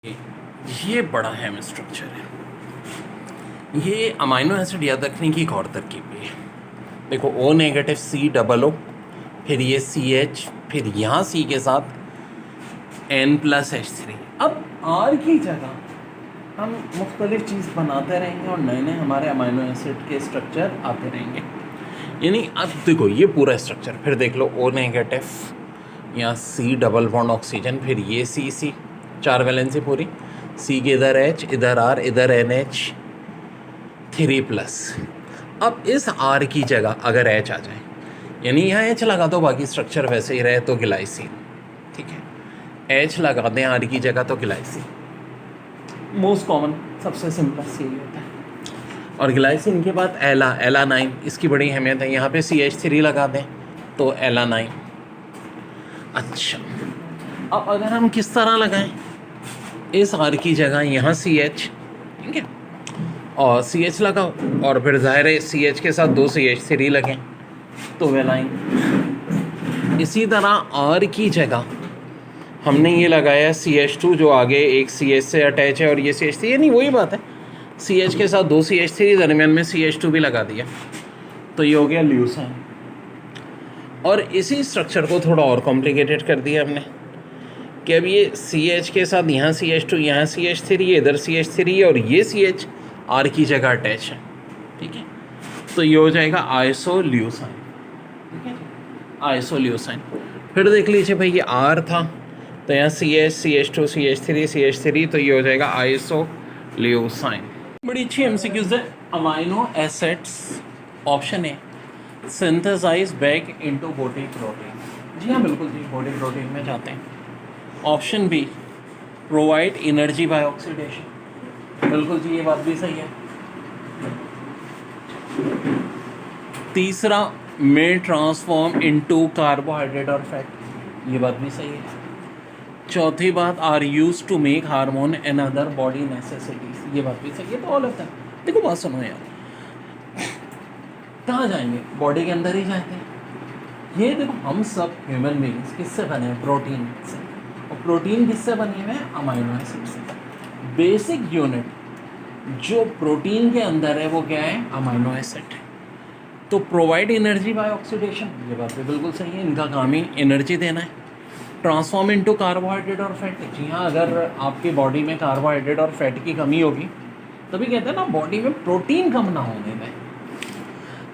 ये बड़ा हैम स्ट्रक्चर है। ये अमाइनो एसिड याद रखने की एक और तरकीब भी है। देखो O नेगेटिव C फिर ये CH, फिर यहाँ C के साथ N+H3। अब R की जगह हम मुख्तलिफ चीज़ बनाते रहेंगे और नए नए हमारे अमाइनो एसिड के स्ट्रक्चर आते रहेंगे। यानी अब देखो ये पूरा स्ट्रक्चर, फिर देख लो O नेगेटिव, यहाँ C डबल बॉन्ड ऑक्सीजन, फिर ये C 4 वैलेंसी पूरी, C के इधर H, इधर R, इधर NH3+। अब इस R की जगह अगर H आ जाए, यानी यहाँ H लगा दो, बाकी स्ट्रक्चर वैसे ही रहे तो ग्लाइसिन, ठीक है। H लगा दें R की जगह तो ग्लाइसिन, मोस्ट कॉमन सबसे सिंपलेस्ट यही होता है। और ग्लाइसिन के बाद एलानाइन, इसकी बड़ी अहमियत है। यहाँ पे CH3 लगा दें तो एलानाइन। अच्छा, अब अगर हम किस तरह लगाएं, इस R की जगह यहाँ CH, ठीक है, और CH लगाओ और फिर ज़ाहिर है CH के साथ 2 CH3 लगें तो वेलाइन। इसी तरह R की जगह हमने ये लगाया CH2 जो आगे एक CH से अटैच है और ये CH3, यानी वही बात है, CH के साथ 2 CH3, दरमियान में CH2 भी लगा दिया तो ये हो गया ल्यूसाइन। और इसी स्ट्रक्चर को थोड़ा और कॉम्प्लिकेटेड कर दिया हमने कि अब ये CH के साथ यहाँ CH2, यहाँ CH3, इधर CH3 और ये CH R की जगह अटैच है, ठीक है, तो ये हो जाएगा आइसोल्यूसाइन, ठीक है, आइसोल्यूसाइन। फिर देख लीजिए भाई ये R था तो यहाँ CH, CH2, CH3, CH3, तो ये हो जाएगा आइसोल्यूसाइन। बड़ी अच्छी MCQs है। Amino acids option A synthesise back into body protein. जी हाँ बिल्कुल जी, बॉडी प्रोटीन में जाते हैं। Option B provide energy by oxidation. बिल्कुल जी, ये बात भी सही है। तीसरा में ट्रांसफॉर्म इनटू कार्बोहाइड्रेट और फैट। ये बात भी सही है। चौथी बात are use to make hormone and other body necessities. ये बात भी सही है। तो ऑल ऑफ दैट, देखो बात सुनो यार, कहाँ जाएंगे, बॉडी के अंदर ही जाते हैं। ये देखो हम सब ह्यूमन बींग्स किससे बने हैं, प्रोटीन से, और प्रोटीन किससे बने हुए हैं, अमाइनो एसिड से। बेसिक यूनिट जो प्रोटीन के अंदर है वो क्या है, अमाइनो एसिड। तो प्रोवाइड एनर्जी बाय ऑक्सीडेशन, ये बात भी बिल्कुल सही है, इनका काम ही एनर्जी देना है। ट्रांसफॉर्म इनटू कार्बोहाइड्रेट और फैट। जी हाँ, अगर आपकी बॉडी में कार्बोहाइड्रेट और फैट की कमी होगी तभी कहते हैं ना बॉडी में प्रोटीन कम ना होने में।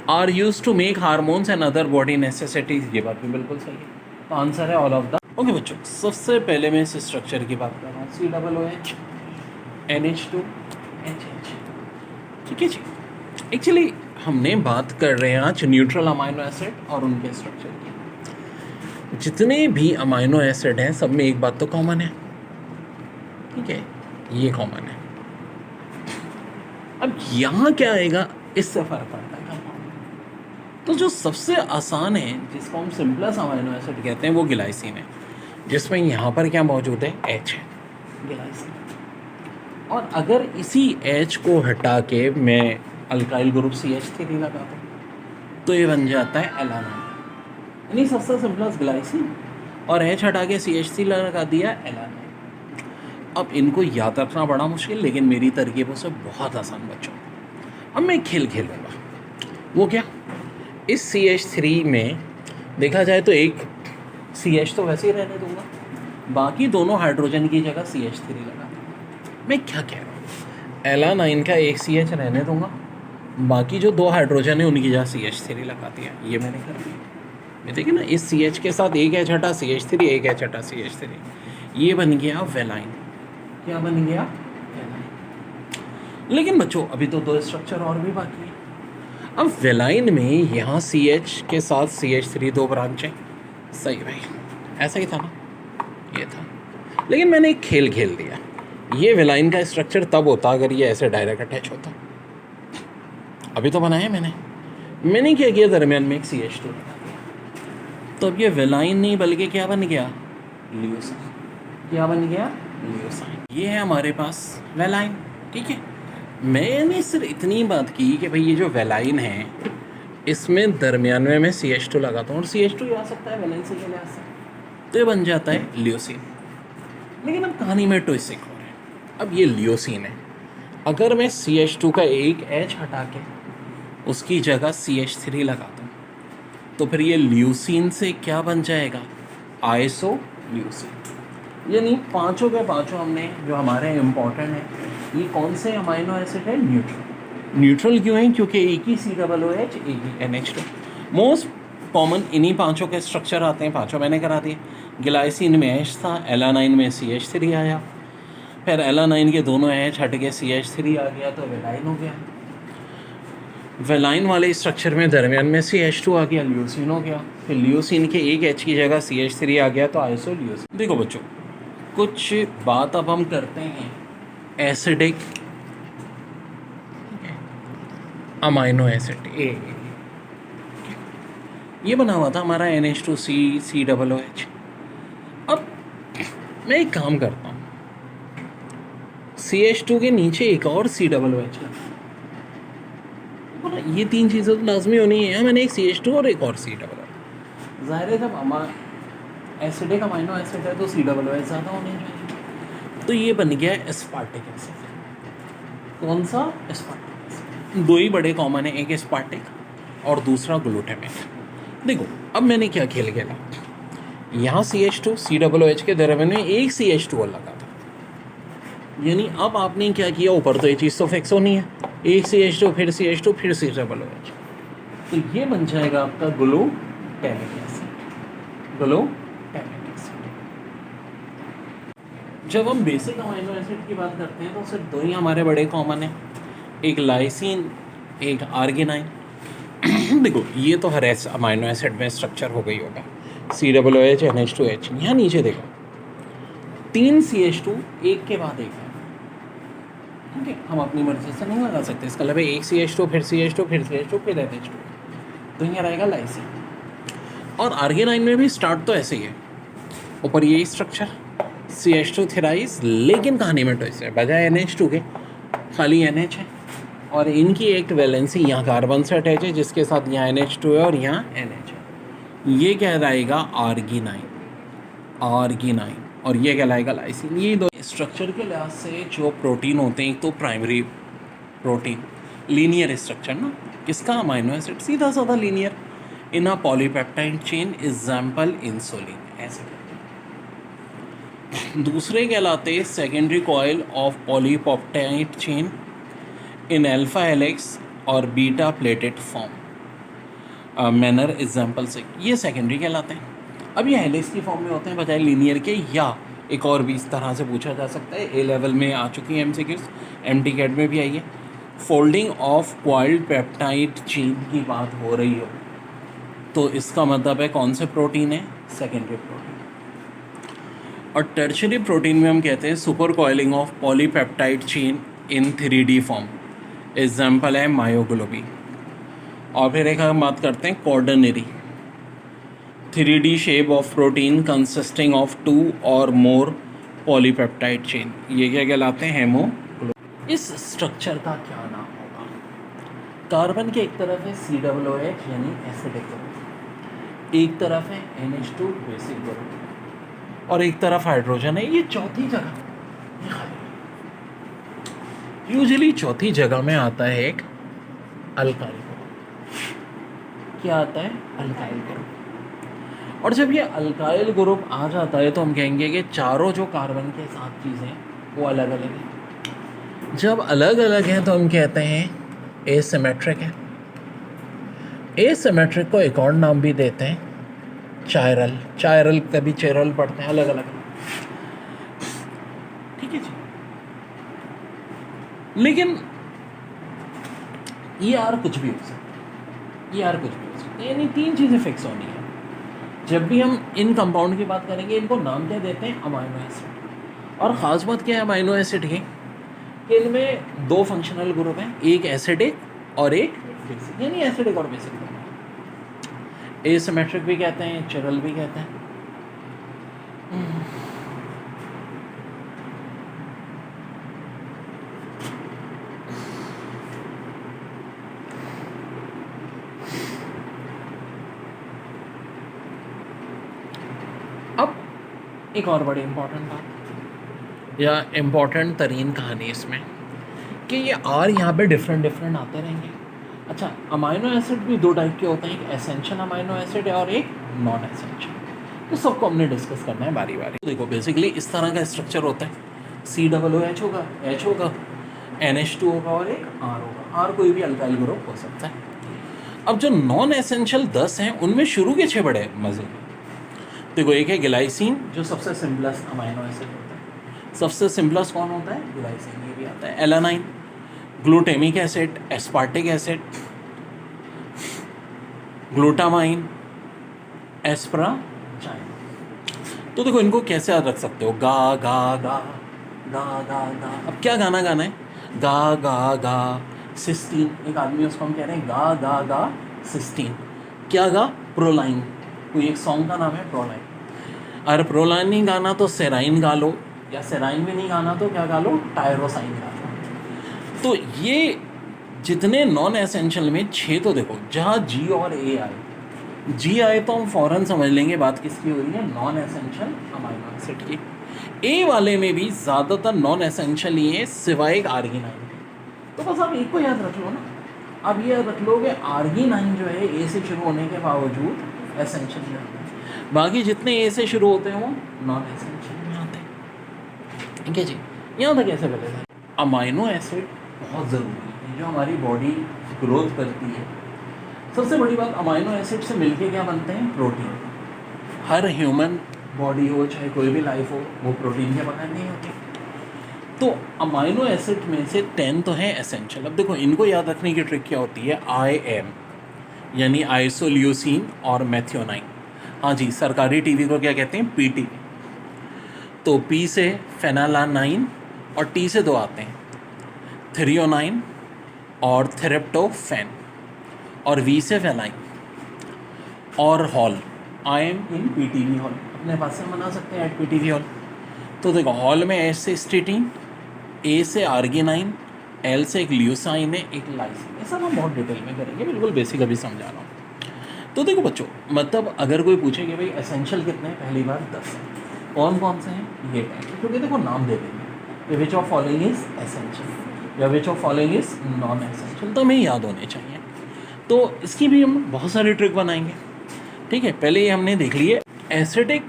Are use to make hormones and other body necessities, ये बात भी बिल्कुल सही है। तो आंसर है ऑल ऑफ द। ओके बच्चों, सबसे पहले मैं इस स्ट्रक्चर की बात कर रहा हूँ, COOH NH2HH, ठीक है जी। एक्चुअली हमने बात कर रहे हैं आज न्यूट्रल अमाइनो एसिड और उनके स्ट्रक्चर की। जितने भी अमाइनो एसिड हैं सब में एक बात तो कॉमन है, ठीक है, ये कॉमन है। अब यहाँ क्या आएगा, इससे फर्क पड़ता है। तो जो सबसे आसान है, जिसको हम सिंपलेस्ट अमाइनो एसिड कहते हैं, वो ग्लाइसिन है, जिसमें यहाँ पर क्या मौजूद है, H है, ग्लाइसिन। और अगर इसी H को हटा के मैं अल्काइल ग्रुप CH3 लगा दूँ तो ये बन जाता है एलानाइन। यानी सबसे सिंपलेस्ट ग्लाइसिन, और H हटा के CH3 लगा दिया एलानाइन। अब इनको याद रखना बड़ा मुश्किल, लेकिन मेरी तरकीबों से बहुत आसान बच्चों। अब मैं खेल खेलूँगा, वो क्या, इस CH3 में देखा जाए तो एक CH तो वैसे ही रहने दूंगा, बाकी दोनों हाइड्रोजन की जगह CH3 लगा दूंगा। मैं क्या कह रहा हूँ, एलानाइन का एक CH रहने दूंगा, बाकी जो 2 हाइड्रोजन है उनकी जगह CH3 लगा दिया। ये मैंने कर दिया। ये देखिए ना, इस CH के साथ एक H हटा CH3, एक H हटा CH3, ये बन गया वेलाइन। क्या बन गया, वेलाइन। लेकिन बच्चों अभी तो 2 स्ट्रक्चर और भी बाकी है। अब वेलाइन में यहाँ CH के साथ CH3 2 ब्रांच है, सही भाई, ऐसा ही था ना, ये था। लेकिन मैंने एक खेल खेल दिया। ये वेलाइन का स्ट्रक्चर तब होता अगर ये ऐसे डायरेक्ट अटैच होता। अभी तो बनाया मैंने क्या किया, दरमियान में एक CH2 लगा दिया, तो अब ये वेलाइन नहीं बल्कि क्या बन गया, ल्यूसाइन। क्या बन गया, ल्यूसाइन। ये है हमारे पास वेलाइन, ठीक है। मैंने सिर्फ इतनी बात की कि भाई ये जो वेलाइन है इसमें दरमियान में मैं CH2 लगाता हूँ, और CH2 आ सकता है वैलेंसी के लिहाज से, तो ये बन जाता है ल्यूसीन। लेकिन अब कहानी में ट्विस्ट एक और है। अब ये लियोसिन है। अगर मैं CH2 का एक H हटा के उसकी जगह CH3 लगा दूँ तो फिर ये ल्यूसीन से क्या बन जाएगा? Iso leucine. यानी पांचों के पांचों हमने जो हमारे इम्पोर्टेंट है, ये कौन से अमाइनो एसिड है? न्यूट्रल। न्यूट्रल क्यों है? क्योंकि एक ही COOH, एक ही NH2। मोस्ट कॉमन इन्हीं पांचों के स्ट्रक्चर आते हैं, पांचों मैंने करा दिए। ग्लाइसिन में H था, एलानाइन में CH3 आया, फिर एलानाइन के दोनों H हट के CH3 आ गया तो वेलाइन हो गया। वेलाइन वाले स्ट्रक्चर में दरमियान में CH2 आ गया, ल्यूसीन हो गया। फिर ल्यूसीन के एक H की जगह CH3 आ गया तो आइसो ल्यूसीन। देखो बच्चों, कुछ बात अब हम करते हैं एसिडिक अमाइनो एसिड ए। ये बना हुआ था हमारा NH2C COOH। अब मैं एक काम करता हूँ, CH2 के नीचे एक और COOH लगा। ये तीन चीज़ें तो लाजमी होनी है। मैंने एक CH2 और एक और COOH। ज़ाहिर है जब एसिडिक अमाइनो एसिड है तो COOH ज़्यादा होने चाहिए। तो ये बन गया एस्पार्टिक एसिड। कौन सा? Aspartic acid. दो ही बड़े कॉमन है, एक एस्पार्टिक और दूसरा ग्लूटामेट। देखो अब मैंने क्या खेल खेला, यहाँ CH2 COOH के दरमियान में एक CH2 और लगा था। यानी अब आपने क्या किया, ऊपर तो ये चीज़ तो फिक्स होनी है, एक CH2 फिर CH2 फिर COOH, तो ये बन जाएगा आपका ग्लूटामिक एसिड। Glutamic acid. जब हम बेसिक अमाइनो एसिड की बात करते हैं तो सिर्फ दो ही हमारे बड़े कॉमन है, एक लाइसिन, एक आर्गिनाइन। देखो ये तो हर अमाइनो एसिड में स्ट्रक्चर हो गई होगा, COOH NH2H। यहाँ नीचे देखो, तीन CH2 एक के बाद एक है। ठीक है, हम अपनी मर्जी से नहीं लगा सकते। इसका मतलब एक CH2 फिर CH2 फिर CH2 फिर NH2, तो यहाँ रहेगा लाइसिन। और आर्गिनाइन में भी स्टार्ट तो ऐसे ही है, ऊपर यही स्ट्रक्चर CH2 थेराइज, लेकिन कहानी में ट्विस्ट है, बजाय NH2 के खाली NH है और इनकी एक वैलेंसी यहाँ कार्बन से अटैच है जिसके साथ यहाँ NH2 है और यहाँ NH है। ये कहलाएगा आर्गिनाइन, आर्गिनाइन, और ये कहलाएगा लाइसिन। ये दो स्ट्रक्चर के लिहाज से जो प्रोटीन होते हैं, एक तो प्राइमरी प्रोटीन लीनियर स्ट्रक्चर ना, किसका? अमाइनो एसिड, सीधा साधा linear in a polypeptide chain, example insulin, ऐसे। दूसरे कहलाते secondary coil of polypeptide chain in alpha helix और beta pleated form manner, example से। ये सेकेंडरी कहलाते हैं। अब ये हेलिक्स की फॉर्म में होते हैं बजाय लीनियर के, या एक और भी इस तरह से पूछा जा सकता है, A लेवल में आ चुकी है MCQs, MTCAT में भी आई है। Folding of coiled peptide chain की बात हो रही हो तो इसका मतलब है कौन से प्रोटीन है? Secondary protein. और टर्शियरी प्रोटीन में हम कहते हैं super coiling of polypeptide chain in 3D form, example है मायोग्लोबिन। और फिर एक हम बात करते हैं कॉर्डनरी 3D shape of protein consisting of 2 और मोर पॉलीपेप्टाइड चेन, ये क्या कहलाते हैं? हेमोग्लोबिन। इस स्ट्रक्चर का क्या नाम होगा? कार्बन के एक तरफ है COOH यानी एसिडिक ग्रुप, एक तरफ है NH2 बेसिक ग्रुप, और एक तरफ हाइड्रोजन है। ये चौथी जगह ये खाली, यूजुअली चौथी जगह में आता है एक अल्काइल ग्रुप। क्या आता है? Alkyl group. और जब ये अल्काइल ग्रुप आ जाता है तो हम कहेंगे कि चारों जो कार्बन के साथ चीज़ें वो अलग अलग हैं। जब अलग अलग हैं तो हम कहते हैं एसिमेट्रिक है। एसिमेट्रिक को एक और नाम भी देते हैं चायरल, चायरल कभी चेरल पढ़ते हैं, अलग अलग। ठीक है जी। लेकिन ये यार कुछ भी हो सकता है, ये यार कुछ भी हो सकता है, यानी तीन चीज़ें फिक्स होनी है। जब भी हम इन कंपाउंड की बात करेंगे इनको नाम क्या देते हैं? Amino acid. और ख़ास बात क्या है अमाइनो एसिड की? इनमें दो फंक्शनल ग्रुप हैं, एक एसिडिक और एक बेसिक, यानी एसिडिक और बेसिक दोनों। एसिमेट्रिक भी कहते हैं, चिरल भी कहते हैं। अब एक और बड़ी इंपॉर्टेंट बात, या इम्पोर्टेंट तरीन कहानी इसमें कि ये आर यहाँ पे डिफरेंट डिफरेंट आते रहेंगे। अच्छा, अमाइनो एसिड भी दो टाइप के होते हैं, एक एसेंशियल अमाइनो एसिड है और एक नॉन एसेंशियल। तो सबको हमने डिस्कस करना है बारी बारी। देखो बेसिकली इस तरह का स्ट्रक्चर होता है, COOH होगा, H होगा, NH2 होगा और एक R होगा। R कोई भी अल्काइल ग्रुप हो सकता है। अब जो नॉन एसेंशियल 10 हैं उनमें शुरू के 6 बड़े मज़े। देखो एक है ग्लाइसिन जो सबसे सिंपलेस्ट अमाइनो एसिड होता है। सबसे सिंपलेस्ट कौन होता है? ग्लाइसिन। ये भी आता है alanine, glutamic acid, aspartic acid, glutamine, asparagine. तो देखो इनको कैसे याद रख सकते हो? गा गा गा गा गा गा। अब क्या गाना गाना है? गा गा गा सिस्टीन। एक आदमी उसको हम कह रहे हैं गा गा गा सिस्टीन। क्या गा? प्रोलाइन। कोई एक सॉन्ग का नाम है प्रोलाइन। अगर प्रोलाइन नहीं गाना तो सेराइन गा लो, या सेराइन भी नहीं गाना तो क्या गा लो? टायरोसाइन गा लो। तो ये जितने नॉन एसेंशियल में 6 तो देखो, जहाँ G और A आए, G आए तो हम फ़ौरन समझ लेंगे बात किसकी हो रही है, नॉन एसेंशियल अमाइनो एसिड की। A वाले में भी ज़्यादातर नॉन एसेंशियल ही है सिवाय एक आर्गिनाइन। तो बस आप एक को याद रख लो ना। अब ये याद रख लो कि आर्गिनाइन जो है A से शुरू होने के बावजूद एसेंशियल में आता है, बाकी जितने A से शुरू होते हैं वो नॉन एसेंशियल में आते हैं। ठीक है जी, यहाँ तक कैसे पहले था। अमाइनो एसिड बहुत ज़रूरी है जो हमारी बॉडी ग्रोथ करती है। सबसे बड़ी बात, अमाइनो एसिड से मिलके क्या बनते हैं? प्रोटीन। हर ह्यूमन बॉडी हो चाहे कोई भी लाइफ हो, वो प्रोटीन के बगैर नहीं होती। तो अमाइनो एसिड में से 10 तो हैं एसेंशियल। अब देखो इनको याद रखने की ट्रिक क्या होती है? IM यानी आइसोल्यूसिन और मेथियोनाइन। हाँ जी, सरकारी टीवी को क्या कहते हैं? PT। तो P से फेनालानाइन और T से 2 आते हैं, थ्रियोनाइन और थेरेप्टोफेन, और V से फेलाइन और hall. I am in PTV hall, अपने पास से बना सकते हैं एट PTV हॉल। तो देखो हॉल में H से स्टिटीन, A से आर्गिनाइन, L से एक ल्यूसाइन है, एक लाइसिन। ये सब हम बहुत डिटेल में करेंगे, बिल्कुल बेसिक अभी समझा रहा हूँ। तो देखो बच्चों, मतलब अगर कोई पूछे कि भाई एसेंशियल कितने हैं, पहली बार 10 हैं। कौन कौन से हैं? ये 10, क्योंकि देखो नाम दे देंगे, which of following is essential या which of following is non essential, तो हमें याद होने चाहिए। तो इसकी भी हम बहुत सारी ट्रिक बनाएंगे। ठीक है, पहले ये हमने देख लिए एसिडिक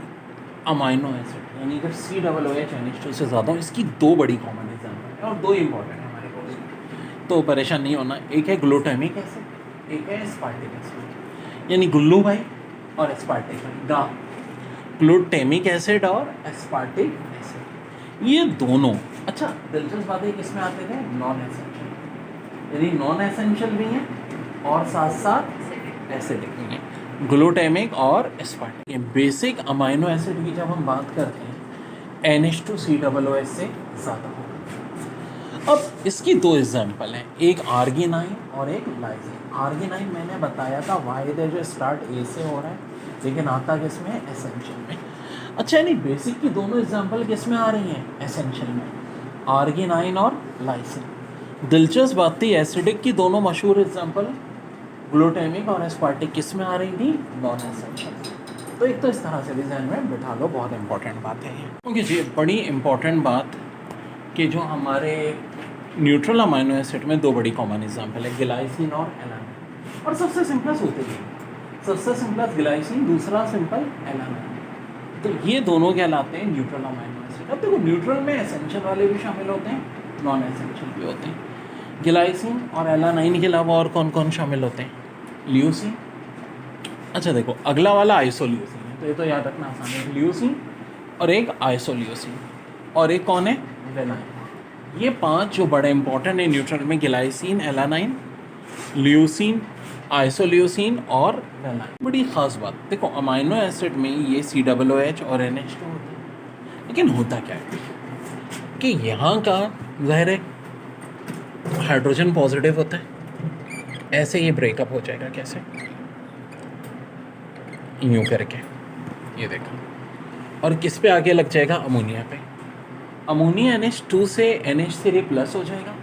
अमाइनो एसिड, यानी जब COOH NH2 से ज़्यादा हो, इसकी 2 बड़ी कॉमन एग्जाम्पल है और 2 इंपॉर्टेंट है हमारे कोर्स में, तो परेशान नहीं होना। एक है ग्लूटामिक एसिड, एक है एस्पार्टिक एसिड, यानी गुल्लू भाई और एस्पार्टिक भाई, गा। ग्लूटामिक एसिड और एस्पार्टिक एसिड, ये दोनों। अच्छा दिलचस्प बात है, किस में आते थे? नॉन एसेंशियल, यानी नॉन एसेंशियल भी हैं और साथ साथ एसिडिक भी हैं, ग्लूटामिक और एस्पार्टिक। ये बेसिक अमाइनो एसिड की जब हम बात करते हैं NH2COOH से ज़्यादा होगा। अब इसकी 2 एग्जाम्पल हैं, एक आर्गिनाइन और एक लाइसिन। आर्गिनाइन मैंने बताया था वाहिद है जो स्टार्ट A से हो रहा है लेकिन आता किसमें? एसेंशियल में। अच्छा, यानी बेसिक की दोनों एग्जाम्पल किस में आ रही हैं? एसेंशियल में, आर्गिनाइन और लाइसिन। दिलचस्प बात थी, एसिडिक की दोनों मशहूर एग्जाम्पल ग्लूटामिक और एस्पार्टिक किस में आ रही थी? Non essential. तो एक तो इस तरह से भी ध्यान में बिठा लो, बहुत इंपॉर्टेंट बात है ये। ओके जी, बड़ी इंपॉर्टेंट बात कि जो हमारे न्यूट्रल अमाइनो एसिड में 2 बड़ी कॉमन एग्जाम्पल है, ग्लाइसिन और एलानाइन। और सबसे सिंपलेस्ट होते हैं, सबसे सिंपलेस्ट ग्लाइसिन, दूसरा सिंपल एलानाइन। तो ये दोनों कहलाते हैं न्यूट्रल अमाइनो एसिड। अब देखो न्यूट्रल में एसेंशियल वाले भी शामिल होते हैं, नॉन एसेंशियल भी होते हैं। ग्लाइसिन और एलानाइन के अलावा और कौन कौन शामिल होते हैं? ल्यूसीन। अच्छा देखो अगला वाला आइसोल्यूसिन है, तो ये तो याद रखना आसान है, ल्यूसीन और एक आइसोल्यूसिन, और एक कौन है? वेलाइन। ये 5 जो बड़े इंपॉर्टेंट है न्यूट्रल में, ग्लाइसिन, एलानाइन, ल्यूसीन, आइसोल्यूसिन और वेलाइन। बड़ी ख़ास बात देखो, अमाइनो एसिड में ये COOH और NH2 होता है, लेकिन होता क्या है कि यहाँ का ज़ाहिर है हाइड्रोजन पॉजिटिव होता है, ऐसे ये ब्रेकअप हो जाएगा। कैसे? यूँ करके, ये देखो, और किस पे आके लग जाएगा? अमोनिया पे। अमोनिया NH2 से NH3 प्लस हो जाएगा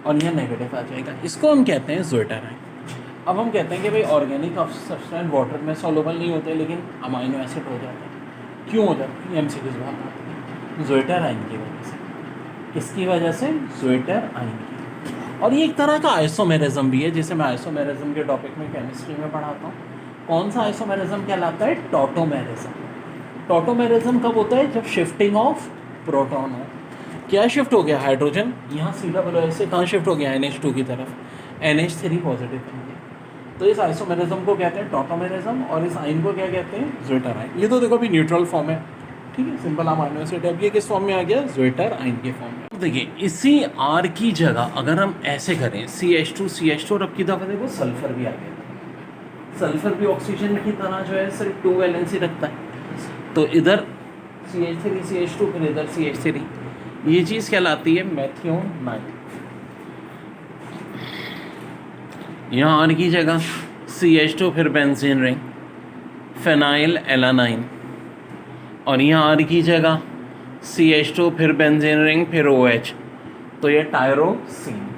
और यह नेगेटिव आ जाएगा। इसको हम कहते हैं ज़्वेटराइन। अब हम कहते हैं कि भाई ऑर्गेनिक सब्सटेंस वाटर में सॉल्युबल नहीं होते लेकिन अमाइनो एसिड हो जाते हैं। क्यों हो जाते हैं? MCQs बहुत आते हैं, ज़्वेटराइन की वजह से। किसकी वजह से? ज़्विटर आयन की। और ये एक तरह का आइसोमेरिज्म भी है, जिसे मैं आइसोमेरिज्म के टॉपिक में केमिस्ट्री में पढ़ाता हूँ। कौन सा आइसोमेरिज्म कहलाता है? टॉटोमेरिज्म। टॉटोमेरिज्म कब होता है? जब शिफ्टिंग ऑफ प्रोटॉन हो। क्या शिफ्ट हो गया? हाइड्रोजन यहाँ COO से कहाँ शिफ्ट हो गया? NH2 की तरफ, NH3 पॉजिटिव बन गया। तो इस आइसोमेरिज्म को कहते हैं टॉटोमेरिज्म, और इस आयन को क्या कहते हैं? ज़्विटर आयन। ये तो देखो अभी न्यूट्रल फॉर्म है, ठीक है, सिंपल अमाइनो एसिड। अब ये किस फॉर्म में आ गया? ज़्विटर आयन के फॉर्म में। अब देखिए इसी R की जगह अगर हम ऐसे करें CH2 और अब की दफ़ा देखो सल्फर भी आ गया। सल्फर भी ऑक्सीजन की तरह जो है सिर्फ 2 वैलेंसी रखता है, तो इधर CH3 CH2 फिर इधर CH3, ये चीज़ कहलाती है मेथियोनाइन। यहाँ R की जगह CH2 फिर बेंजीन रिंग, फेनाइल एलानाइन, और यहाँ R की जगह CH2 फिर बेंजीन रिंग फिर OH, तो ये टायरोसिन।